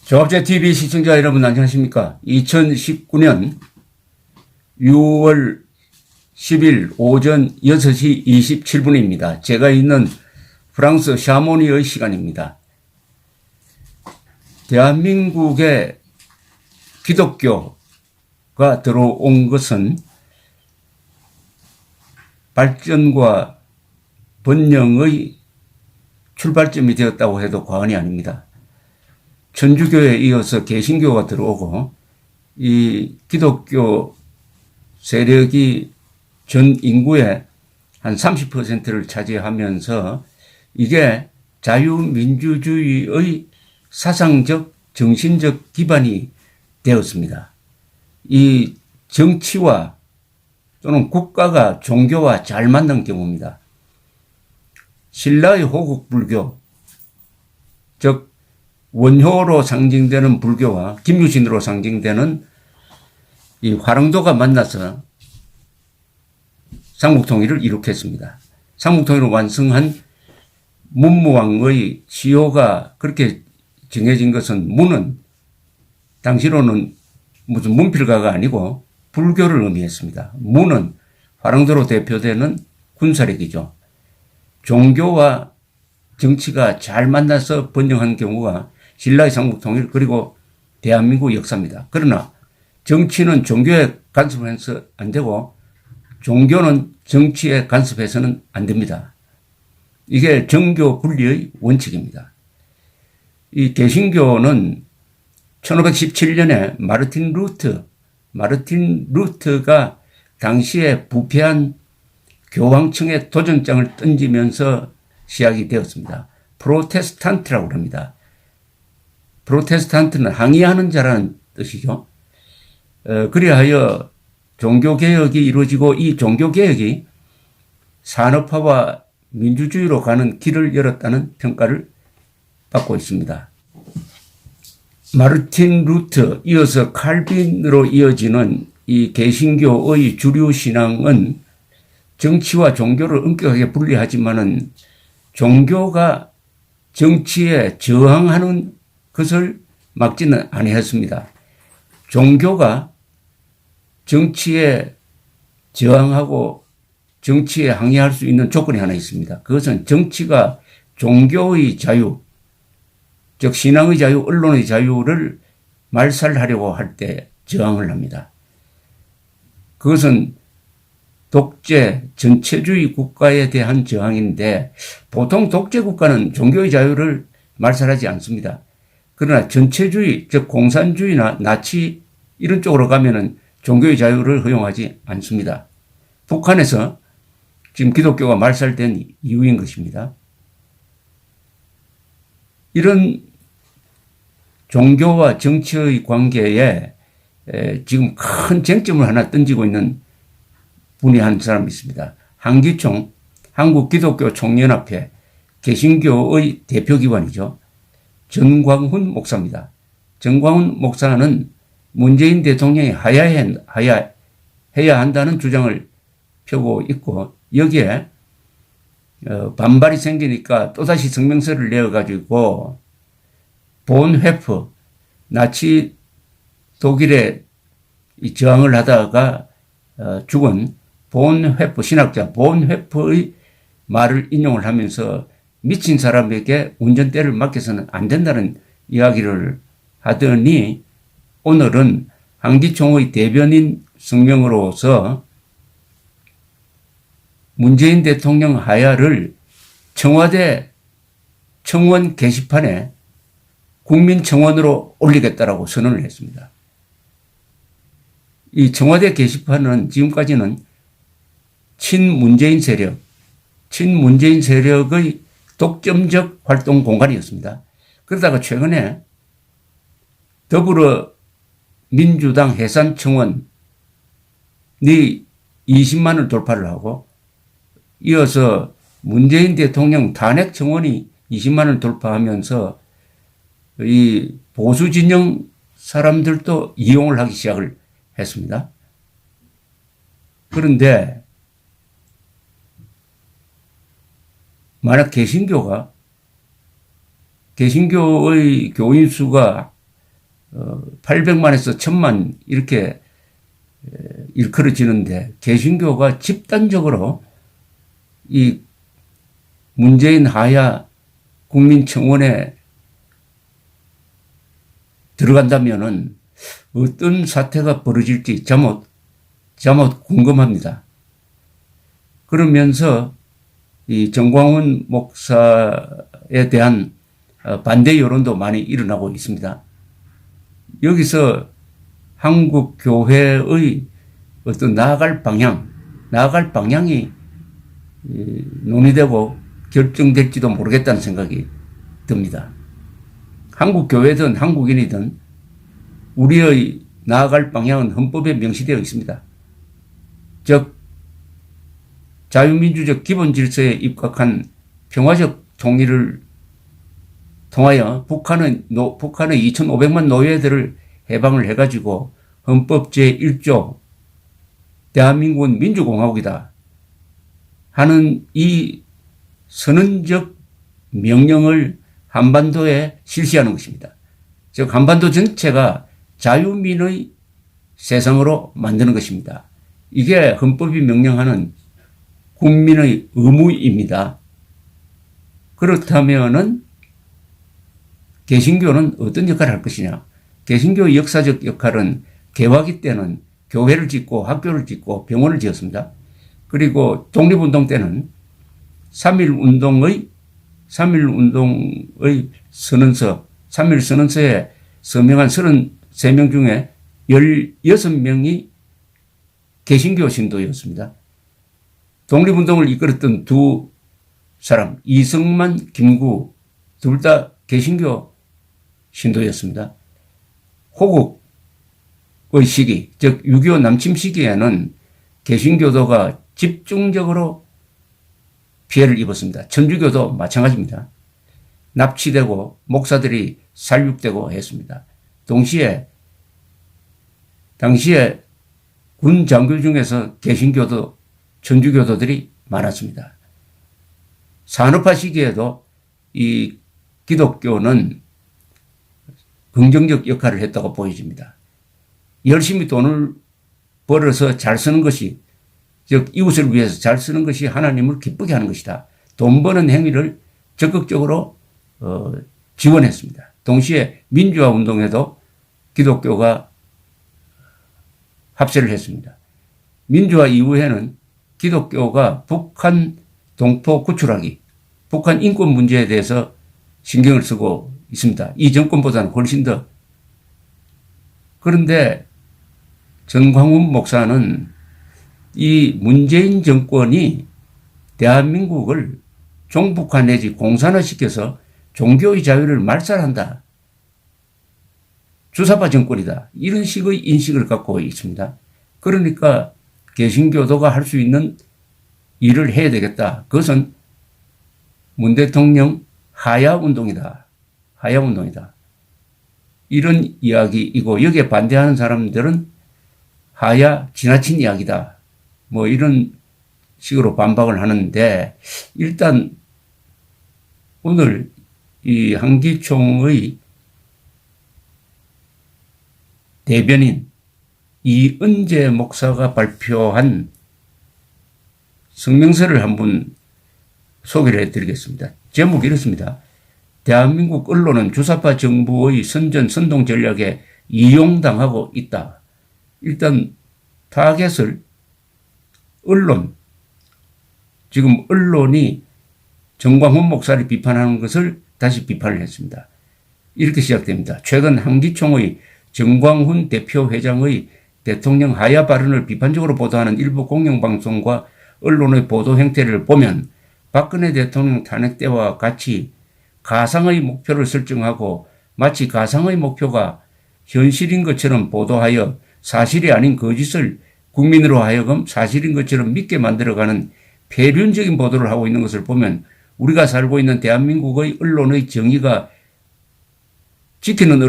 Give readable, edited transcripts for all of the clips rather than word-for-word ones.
조합제TV 시청자 여러분 안녕하십니까. 2019년 6월 10일 오전 6시 27분입니다. 제가 있는 프랑스 샤모니의 시간입니다. 대한민국에 기독교가 들어온 것은 발전과 번영의 출발점이 되었다고 해도 과언이 아닙니다. 천주교에 이어서 개신교가 들어오고 이 기독교 세력이 전 인구의 한 30%를 차지하면서 이게 자유민주주의의 사상적, 정신적 기반이 되었습니다. 이 정치와 또는 국가가 종교와 잘 맞는 경우입니다. 신라의 호국불교, 즉 원효로 상징되는 불교와 김유신으로 상징되는 이 화랑도가 만나서 삼국통일을 이룩했습니다. 삼국통일을 완성한 문무왕의 시효가 그렇게 정해진 것은 문은 당시로는 무슨 문필가가 아니고 불교를 의미했습니다. 문은 화랑도로 대표되는 군사력이죠. 종교와 정치가 잘 만나서 번영한 경우가 신라의 삼국통일 그리고 대한민국 역사입니다. 그러나 정치는 종교에 간섭해서 안 되고 종교는 정치에 간섭해서는 안 됩니다. 이게 정교 분리의 원칙입니다. 이 개신교는 1517년에 마르틴 루트가 당시에 부패한 교황청에 도전장을 던지면서 시작이 되었습니다. 프로테스탄트라고 합니다. 프로테스탄트는 항의하는 자라는 뜻이죠. 그리하여 종교개혁이 이루어지고 이 종교개혁이 산업화와 민주주의로 가는 길을 열었다는 평가를 받고 있습니다. 마르틴 루트, 이어서 칼빈으로 이어지는 이 개신교의 주류 신앙은 정치와 종교를 엄격하게 분리하지만은 종교가 정치에 저항하는 것을 막지는 아니했습니다. 종교가 정치에 저항하고 정치에 항의할 수 있는 조건이 하나 있습니다. 그것은 정치가 종교의 자유, 즉 신앙의 자유, 언론의 자유를 말살하려고 할 때 저항을 합니다. 그것은 독재, 전체주의 국가에 대한 저항인데 보통 독재 국가는 종교의 자유를 말살하지 않습니다. 그러나 전체주의, 즉 공산주의나 나치 이런 쪽으로 가면은 종교의 자유를 허용하지 않습니다. 북한에서 지금 기독교가 말살된 이유인 것입니다. 이런 종교와 정치의 관계에 지금 큰 쟁점을 하나 던지고 있는 분이 한 사람이 있습니다. 한기총, 한국기독교총연합회, 개신교의 대표기관이죠. 전광훈 목사입니다. 전광훈 목사는 문재인 대통령이 해야 한다는 주장을 펴고 있고 여기에 반발이 생기니까 또다시 성명서를 내어가지고 본회프, 나치 독일에 저항을 하다가 죽은 본회프, 신학자 본회프의 말을 인용을 하면서 미친 사람에게 운전대를 맡겨서는 안 된다는 이야기를 하더니 오늘은 한기총의 대변인 성명으로서 문재인 대통령 하야를 청와대 청원 게시판에 국민청원으로 올리겠다라고 선언을 했습니다. 이 청와대 게시판은 지금까지는 친문재인 세력의 독점적 활동 공간이었습니다. 그러다가 최근에 더불어민주당 해산청원이 20만을 돌파를 하고 이어서 문재인 대통령 탄핵 청원이 20만을 돌파하면서 이 보수 진영 사람들도 이용을 하기 시작을 했습니다. 그런데 만약 개신교의 교인 수가 800만에서 1000만 이렇게 일컬어지는데 개신교가 집단적으로 이 문재인 하야 국민청원에 들어간다면은 어떤 사태가 벌어질지 자못 궁금합니다. 그러면서 이 정광훈 목사에 대한 반대 여론도 많이 일어나고 있습니다. 여기서 한국 교회의 어떤 나아갈 방향이 논의되고 결정될지도 모르겠다는 생각이 듭니다. 한국 교회든 한국인이든 우리의 나아갈 방향은 헌법에 명시되어 있습니다. 즉 자유민주적 기본 질서에 입각한 평화적 통일을 통하여 북한의 2,500만 노예들을 해방을 해가지고 헌법 제1조 대한민국은 민주공화국이다 하는 이 선언적 명령을 한반도에 실시하는 것입니다. 즉 한반도 전체가 자유민의 세상으로 만드는 것입니다. 이게 헌법이 명령하는 국민의 의무입니다. 그렇다면은 개신교는 어떤 역할을 할 것이냐. 개신교의 역사적 역할은 개화기 때는 교회를 짓고 학교를 짓고 병원을 지었습니다. 그리고 독립운동 때는 3.1운동의 선언서, 3.1 선언서에 서명한 33명 중에 16명이 개신교 신도였습니다. 독립운동을 이끌었던 두 사람, 이승만, 김구, 둘 다 개신교 신도였습니다. 호국의 시기, 즉 6.25 남침 시기에는 개신교도가 집중적으로 피해를 입었습니다. 천주교도 마찬가지입니다. 납치되고 목사들이 살육되고 했습니다. 당시에 군 장교 중에서 개신교도, 천주교도들이 많았습니다. 산업화 시기에도 이 기독교는 긍정적 역할을 했다고 보여집니다. 열심히 돈을 벌어서 잘 쓰는 것이, 즉 이웃을 위해서 잘 쓰는 것이 하나님을 기쁘게 하는 것이다. 돈 버는 행위를 적극적으로 지원했습니다. 동시에 민주화 운동에도 기독교가 합세를 했습니다. 민주화 이후에는 기독교가 북한 동포 구출하기, 북한 인권 문제에 대해서 신경을 쓰고 있습니다. 이 정권보다는 훨씬 더. 그런데 정광훈 목사는 이 문재인 정권이 대한민국을 종북화 내지 공산화시켜서 종교의 자유를 말살한다. 주사파 정권이다. 이런 식의 인식을 갖고 있습니다. 그러니까 개신교도가 할 수 있는 일을 해야 되겠다. 그것은 문 대통령 하야운동이다. 하야운동이다. 이런 이야기이고 여기에 반대하는 사람들은 하야 지나친 이야기다. 뭐 이런 식으로 반박을 하는데 일단 오늘 이 한기총의 대변인 이은재 목사가 발표한 성명서를 한번 소개를 해드리겠습니다. 제목이 이렇습니다. 대한민국 언론은 주사파 정부의 선동 전략에 이용당하고 있다. 일단 타겟을 지금 언론이 정광훈 목사를 비판하는 것을 다시 비판을 했습니다. 이렇게 시작됩니다. 최근 한기총의 정광훈 대표 회장의 대통령 하야 발언을 비판적으로 보도하는 일부 공영방송과 언론의 보도 행태를 보면 박근혜 대통령 탄핵 때와 같이 가상의 목표를 설정하고 마치 가상의 목표가 현실인 것처럼 보도하여 사실이 아닌 거짓을 국민으로 하여금 사실인 것처럼 믿게 만들어가는 폐륜적인 보도를 하고 있는 것을 보면 우리가 살고 있는 대한민국의 언론의 정의를 지키는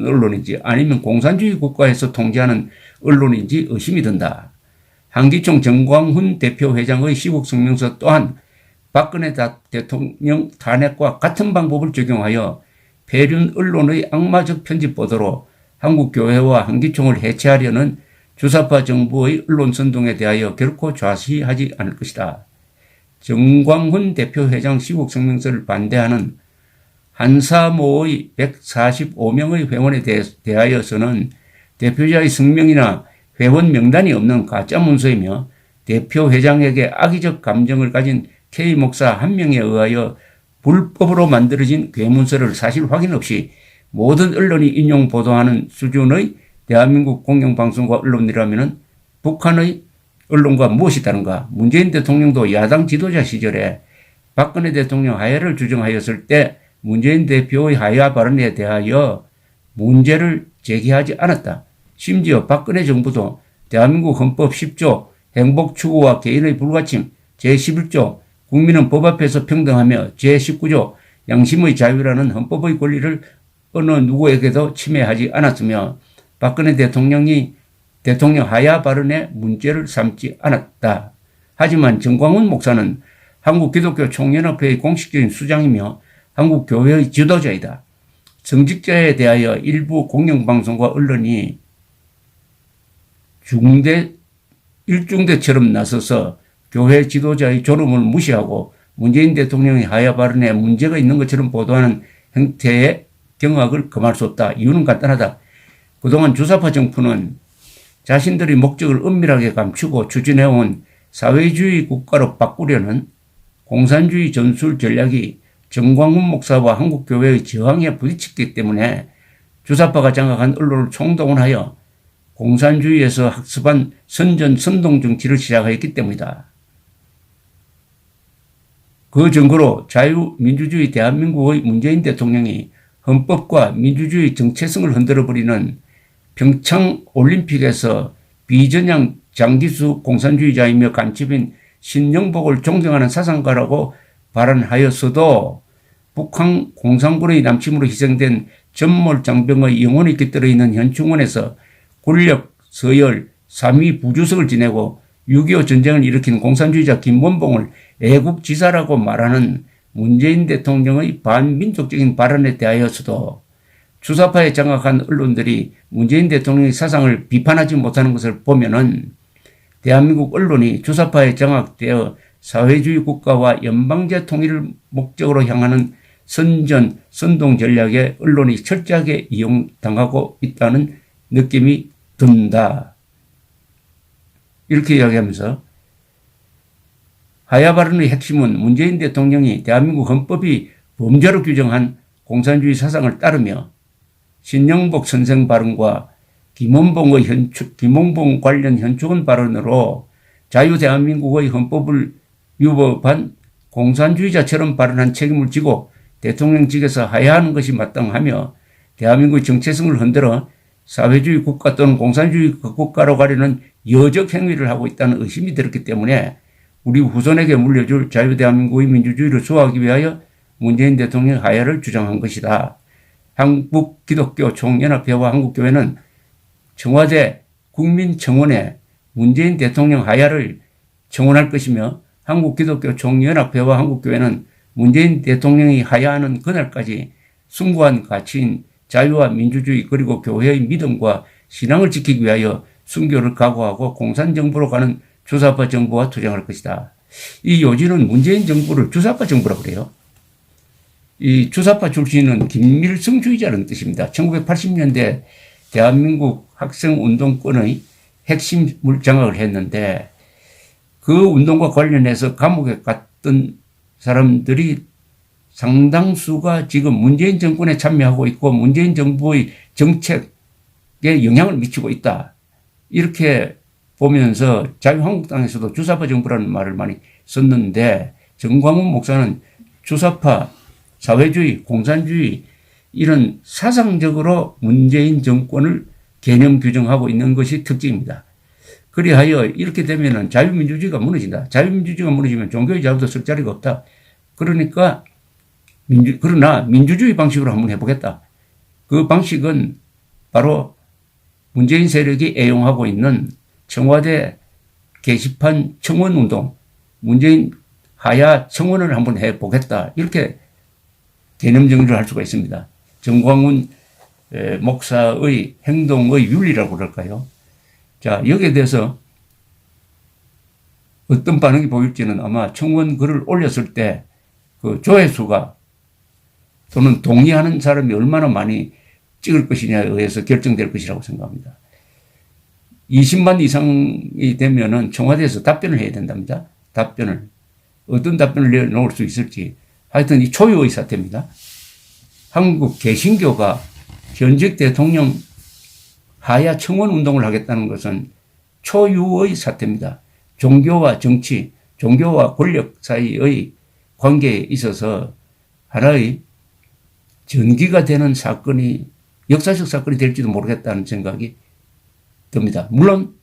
언론인지 아니면 공산주의 국가에서 통제하는 언론인지 의심이 든다. 한기총 정광훈 대표 회장의 시국 성명서 또한 박근혜 대통령 탄핵과 같은 방법을 적용하여 폐륜 언론의 악마적 편집 보도로 한국교회와 한기총을 해체하려는 주사파 정부의 언론 선동에 대하여 결코 좌시하지 않을 것이다. 정광훈 대표 회장 시국 성명서를 반대하는 한사모의 145명의 회원에 대하여서는 대표자의 성명이나 회원 명단이 없는 가짜 문서이며 대표 회장에게 악의적 감정을 가진 K 목사 한 명에 의하여 불법으로 만들어진 괴문서를 사실 확인 없이 모든 언론이 인용 보도하는 수준의 대한민국 공영방송과 언론이라면 북한의 언론과 무엇이 다른가? 문재인 대통령도 야당 지도자 시절에 박근혜 대통령 하야를 주장하였을 때 문재인 대표의 하야 발언에 대하여 문제를 제기하지 않았다. 심지어 박근혜 정부도 대한민국 헌법 10조 행복 추구와 개인의 불가침, 제11조 국민은 법 앞에서 평등하며 제19조 양심의 자유라는 헌법의 권리를 어느 누구에게도 침해하지 않았으며 박근혜 대통령이 대통령 하야 발언에 문제를 삼지 않았다. 하지만 정광훈 목사는 한국기독교 총연합회의 공식적인 수장이며 한국교회의 지도자이다. 성직자에 대하여 일부 공영방송과 언론이 일중대처럼 나서서 교회 지도자의 존엄을 무시하고 문재인 대통령의 하야 발언에 문제가 있는 것처럼 보도하는 행태의 경악을 금할 수 없다. 이유는 간단하다. 그동안 주사파 정부는 자신들의 목적을 은밀하게 감추고 추진해온 사회주의 국가로 바꾸려는 공산주의 전술 전략이 정광훈 목사와 한국교회의 저항에 부딪혔기 때문에 주사파가 장악한 언론을 총동원하여 공산주의에서 학습한 선전 선동 정치를 시작했기 때문이다. 그 증거로 자유민주주의 대한민국의 문재인 대통령이 헌법과 민주주의 정체성을 흔들어버리는 평창올림픽에서 비전향 장기수 공산주의자이며 간첩인 신영복을 존경하는 사상가라고 발언하였어도 북한 공산군의 남침으로 희생된 전몰장병의 영혼이 깃들어 있는 현충원에서 권력, 서열, 3위 부주석을 지내고 6.25 전쟁을 일으킨 공산주의자 김원봉을 애국지사라고 말하는 문재인 대통령의 반민족적인 발언에 대하여서도 주사파에 장악한 언론들이 문재인 대통령의 사상을 비판하지 못하는 것을 보면은 대한민국 언론이 주사파에 장악되어 사회주의 국가와 연방제 통일을 목적으로 향하는 선전, 선동 전략에 언론이 철저하게 이용당하고 있다는 느낌이 든다. 이렇게 이야기하면서 하야 발언의 핵심은 문재인 대통령이 대한민국 헌법이 범죄로 규정한 공산주의 사상을 따르며 신영복 선생 발언과 김원봉 관련 현충원 발언으로 자유대한민국의 헌법을 위법한 공산주의자처럼 발언한 책임을 지고 대통령직에서 하야하는 것이 마땅하며 대한민국의 정체성을 흔들어 사회주의 국가 또는 공산주의 국가로 가려는 여적 행위를 하고 있다는 의심이 들었기 때문에 우리 후손에게 물려줄 자유대한민국의 민주주의를 수호하기 위하여 문재인 대통령 하야를 주장한 것이다. 한국기독교 총연합회와 한국교회는 청와대 국민청원에 문재인 대통령 하야를 청원할 것이며 한국기독교 총연합회와 한국교회는 문재인 대통령이 하야하는 그날까지 숭고한 가치인 자유와 민주주의 그리고 교회의 믿음과 신앙을 지키기 위하여 순교를 각오하고 공산정부로 가는 주사파 정부와 투쟁할 것이다. 이 요지는 문재인 정부를 주사파 정부라고 그래요. 이 주사파 출신은 김밀성주의자라는 뜻입니다. 1980년대 대한민국 학생운동권의 핵심 장악을 했는데 그 운동과 관련해서 감옥에 갔던 사람들이 상당수가 지금 문재인 정권에 참여하고 있고 문재인 정부의 정책에 영향을 미치고 있다. 이렇게 보면서 자유한국당에서도 주사파 정부라는 말을 많이 썼는데 정광훈 목사는 주사파, 사회주의, 공산주의 이런 사상적으로 문재인 정권을 개념 규정하고 있는 것이 특징입니다. 그리하여 이렇게 되면 자유민주주의가 무너진다. 자유민주주의가 무너지면 종교의 자유도 쓸 자리가 없다. 그러니까 그러나 민주주의 방식으로 한번 해보겠다. 그 방식은 바로 문재인 세력이 애용하고 있는 청와대 게시판 청원운동, 문재인 하야 청원을 한번 해보겠다. 이렇게 개념 정리를 할 수가 있습니다. 정광훈 목사의 행동의 윤리라고 그럴까요? 자, 여기에 대해서 어떤 반응이 보일지는 아마 청원 글을 올렸을 때 그 조회수가 또는 동의하는 사람이 얼마나 많이 찍을 것이냐에 의해서 결정될 것이라고 생각합니다. 20만 이상이 되면은 청와대에서 답변을 해야 된답니다. 답변을. 어떤 답변을 내놓을 수 있을지. 하여튼 이 초유의 사태입니다. 한국 개신교가 현직 대통령 하야 청원 운동을 하겠다는 것은 초유의 사태입니다. 종교와 정치, 종교와 권력 사이의 관계에 있어서 하나의 전기가 되는 사건이 역사적 사건이 될지도 모르겠다는 생각이 듭니다. 물론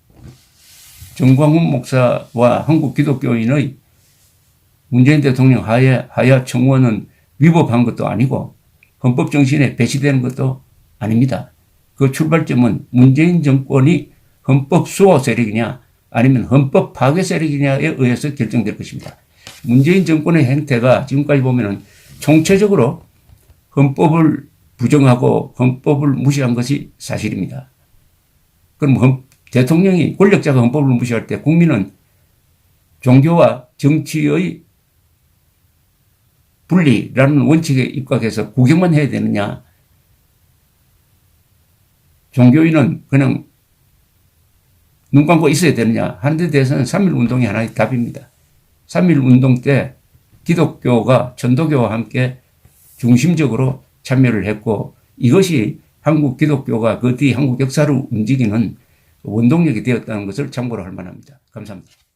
정광훈 목사와 한국 기독교인의 문재인 대통령 하야 청원은 위법한 것도 아니고 헌법 정신에 배치되는 것도 아닙니다. 그 출발점은 문재인 정권이 헌법 수호 세력이냐 아니면 헌법 파괴 세력이냐에 의해서 결정될 것입니다. 문재인 정권의 행태가 지금까지 보면은 총체적으로 헌법을 부정하고 헌법을 무시한 것이 사실입니다. 그럼 대통령이 권력자가 헌법을 무시할 때 국민은 종교와 정치의 분리라는 원칙에 입각해서 구경만 해야 되느냐. 종교인은 그냥 눈 감고 있어야 되느냐 하는 데 대해서는 3.1운동이 하나의 답입니다. 3.1운동 때 기독교가 천도교와 함께 중심적으로 참여를 했고 이것이 한국 기독교가 그 뒤 한국 역사를 움직이는 원동력이 되었다는 것을 참고로 할 만합니다. 감사합니다.